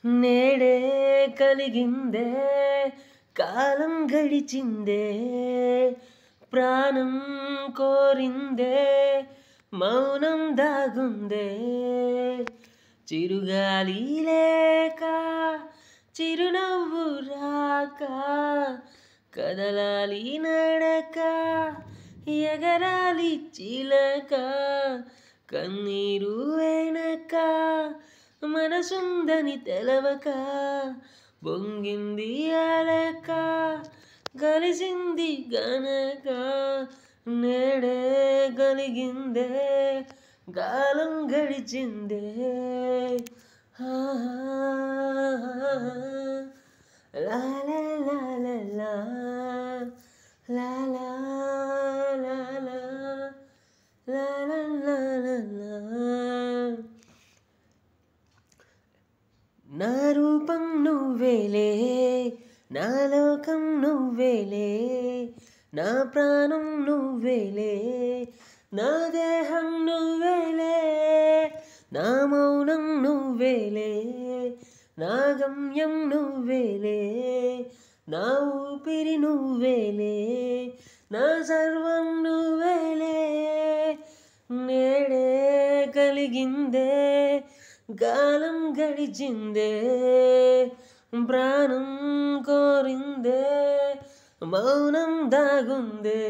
నేడే కలిగిందే కాలం గడిచిందే ప్రాణం కోరిందే మౌనం దాగుందే చిరుగాలి లేక చిరునవ్వు రాక కదలాలి నడక ఎగరాలి చిలక కన్నీరు వెనక మనసుందని తెలవక బొంగింది అలక కలిసింది గనక నేడే కలిగిందే కాలం గడిచిందే లా లా లా లా లా లా లా లా లా లా లా లా లా. నా రూపం నువ్వేలే నా లోకం నువ్వేలే నా ప్రాణం నువ్వేలే నా దేహం నువ్వేలే నా మౌనం నువ్వేలే నా గమ్యం నువ్వేలే నా ఊపిరి నువ్వేలే నా సర్వం నువ్వేలే నేడే కలిగిందే కాలం గడిచిందే ప్రాణం కోరిందే మౌనం దాగుందే.